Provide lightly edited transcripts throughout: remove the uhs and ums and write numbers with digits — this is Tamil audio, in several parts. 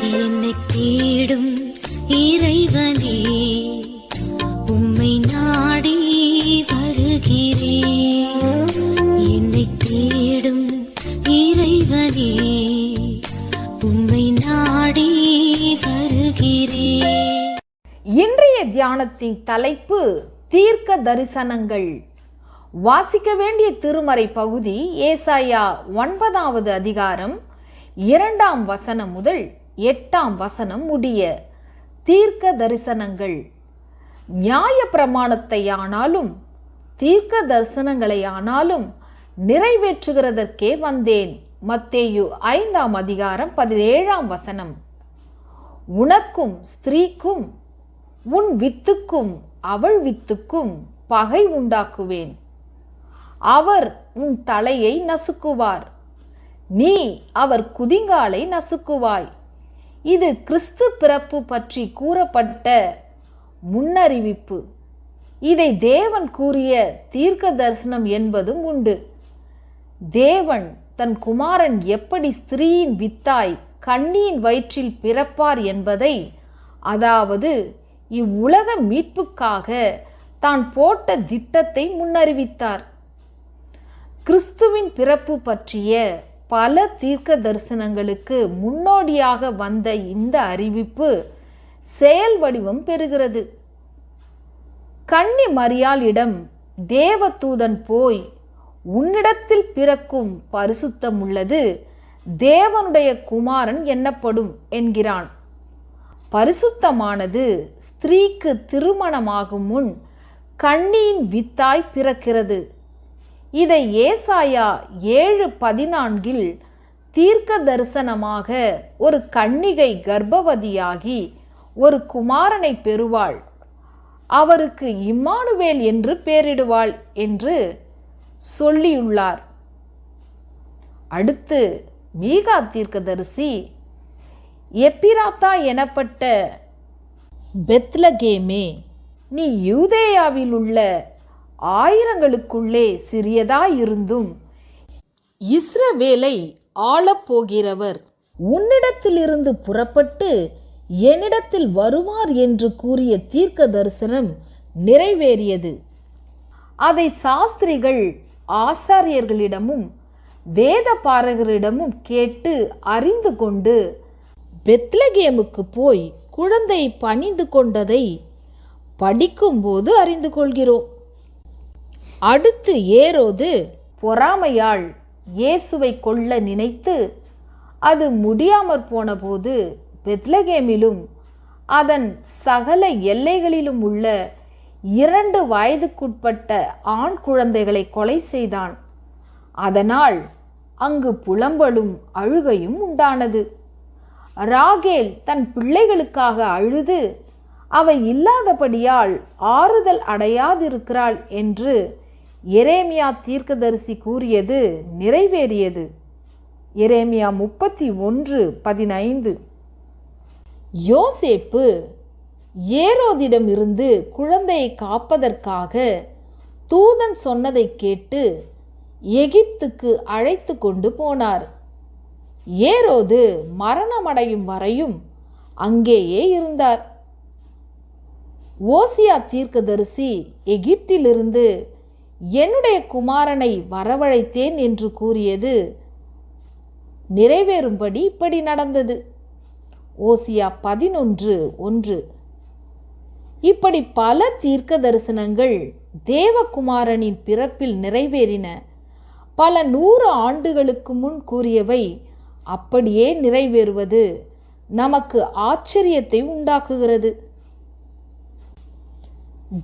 என்னை தேடும் இறைவனே, உம்மை நாடி வருகிறேன். என்னை தேடும் இறைவனே, உம்மை நாடி வருகிறேன். இன்றைய தியானத்தின் தலைப்பு தீர்க்க தரிசனங்கள். வாசிக்க வேண்டிய திருமறை பகுதி ஏசாயா 9வது அதிகாரம் 2ஆம் வசனம் முதல் 8ஆம் வசனம் முடிய. தீர்க்க தரிசனங்கள். நியாய பிரமாணத்தை ஆனாலும் தீர்க்க தரிசனங்களை ஆனாலும் நிறைவேற்றுகிறதற்கே வந்தேன். மத்தேயு 5ஆம் அதிகாரம் 17ஆம் வசனம். உனக்கும் ஸ்திரீக்கும் உன் வித்துக்கும் அவள் வித்துக்கும் பகை உண்டாக்குவேன். அவர் உன் தலையை நசுக்குவார், நீ அவர் குதிங்காலை நசுக்குவாய். இது கிறிஸ்து பிறப்பு பற்றி கூறப்பட்ட முன்னறிவிப்பு. இதை தேவன் கூறிய தீர்க்க தரிசனம் என்பதும் உண்டு. தேவன் தன் குமாரன் எப்படி ஸ்திரீயின் வித்தாய் கன்னியின் வயிற்றில் பிறப்பார் என்பதை, அதாவது இவ்வுலக மீட்புக்காக தான் போட்ட திட்டத்தை முன்னறிவித்தார். கிறிஸ்துவின் பிறப்பு பற்றிய பல தீர்க்க தரிசனங்களுக்கு முன்னோடியாக வந்த இந்த அறிவிப்பு செயல் வடிவம் பெறுகிறது. கன்னி மரியாளிடம் தேவதூதன் போய், உன்னிடத்தில் பிறக்கும் பரிசுத்தம் உள்ளது தேவனுடைய குமாரன் எண்ணப்படும் என்கிறான். பரிசுத்தமானது ஸ்திரீக்கு திருமணமாகும் முன் கன்னியின் வித்தாய் பிறக்கிறது. இதை ஏசாயா 7:14 தீர்க்க தரிசனமாக ஒரு கன்னிகை கர்ப்பவதியாகி ஒரு குமாரனை பெறுவாள், அவருக்கு இம்மானுவேல் என்று பெயரிடுவாள் என்று சொல்லியுள்ளார். அடுத்து மீகா தீர்க்கதரிசி, எப்பிராத்தா எனப்பட்ட பெத்லகேமே, நீ யூதேயாவில் உள்ள ஆயிரங்களுக்குள்ளே சிறியதாயிருந்தும் இஸ்ரவேலை ஆளப்போகிறவர் உன்னிடத்திலிருந்து புறப்பட்டு என்னிடத்தில் வருவார் என்று கூறிய தீர்க்க தரிசனம் நிறைவேறியது. அதை சாஸ்திரிகள் ஆசாரியர்களிடமும் வேத பாரகரிடமும் கேட்டு அறிந்து கொண்டு பெத்லகேமுக்கு போய் குழந்தை பணிந்து கொண்டதை படிக்கும்போது அறிந்து கொள்கிறோம். அடுத்து ஏரோது பொறாமையால் இயேசுவை கொல்ல நினைத்து அது முடியாமற் போனபோது பெத்லகேமிலும் அதன் சகல எல்லைகளிலும் உள்ள 2 வயதுக்குட்பட்ட ஆண் குழந்தைகளை கொலை செய்தான். அதனால் அங்கு புலம்பலும் அழுகையும் உண்டானது. ராகேல் தன் பிள்ளைகளுக்காக அழுது அவை இல்லாதபடியால் ஆறுதல் அடையாதிருக்கிறாள் என்று எரேமியா தீர்க்கதரிசி கூறியது நிறைவேறியது. எரேமியா 31:15. யோசேப்பு ஏரோதிடமிருந்து குழந்தையை காப்பதற்காக தூதன் சொன்னதை கேட்டு எகிப்துக்கு அழைத்து கொண்டு போனார். ஏரோது மரணமடையும் வரையும் அங்கேயே இருந்தார். ஓசியா தீர்க்கதரிசி எகிப்திலிருந்து என்னுடைய குமாரனை வரவழைத்தேன் என்று கூறியது நிறைவேறும்படி இப்படி நடந்தது. ஓசியா 11:1. இப்படி பல தீர்க்க தரிசனங்கள் தேவகுமாரனின் பிறப்பில் நிறைவேறின. பல 100 ஆண்டுகளுக்கு முன் கூறியவை அப்படியே நிறைவேறுவது நமக்கு ஆச்சரியத்தை உண்டாக்குகிறது,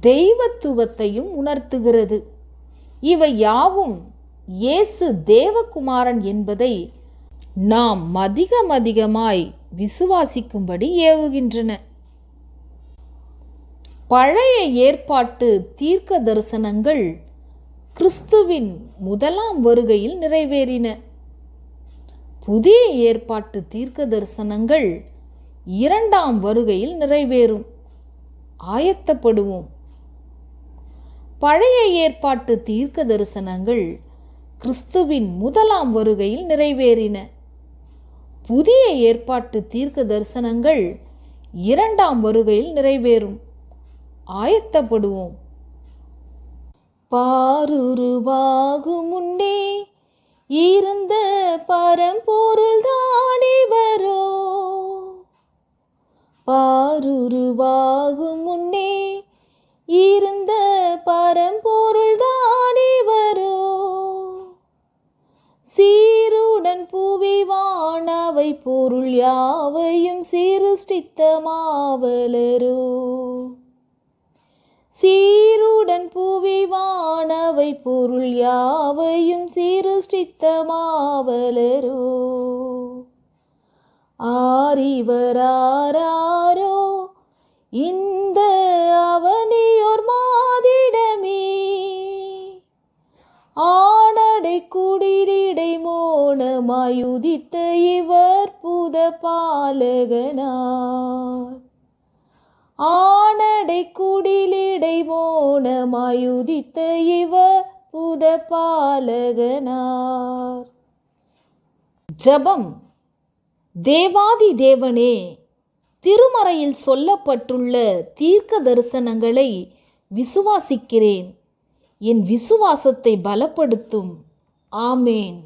தெய்வத்துவத்தையும் உணர்த்துகிறது. இவை யாவும் இயேசு தேவகுமாரன் என்பதை நாம் அதிகமாய் விசுவாசிக்கும்படி ஏவுகின்றன. பழைய ஏற்பாட்டு தீர்க்க தரிசனங்கள் கிறிஸ்துவின் முதலாம் வருகையில் நிறைவேறின. புதிய ஏற்பாட்டு தீர்க்க தரிசனங்கள் 2ஆம் வருகையில் நிறைவேறும். ஆயத்தப்படுவோம். பழைய ஏற்பாட்டு தீர்க்க தரிசனங்கள் கிறிஸ்துவின் முதலாம் வருகையில் நிறைவேறின. புதிய ஏற்பாட்டு தீர்க்க தரிசனங்கள் இரண்டாம் வருகையில் நிறைவேறும். ஆயத்தப்படுவோம். பாருருவாகும் முன்னே இருந்த பரம்பொருள் தானே வரோ. பாருருவாகும் முன்னே இருந்த பரம்பொருள் தானே வரோ. சீருடன் புவி வானவை பொருள் யாவையும் சிருஷ்டித்த மாவலரோ. சீருடன் புவி வானவை பொருள் யாவையும் சிருஷ்டித்த மாவலரோ. ஆரிவராரோ இந்த அவனியோர் மாதிடமே. ஆனடை குடிலிடை மோனமாயுதித்த இவர் புத பாலகனார். ஆனடை குடிலிடை மோனமாயுதித்த இவர் புத பாலகனார். ஜபம். தேவாதி தேவனே, திருமறையில் சொல்லப்பட்டுள்ள தீர்க்க தரிசனங்களை விசுவாசிக்கிறேன். என் விசுவாசத்தை பலப்படுத்தும். ஆமேன்.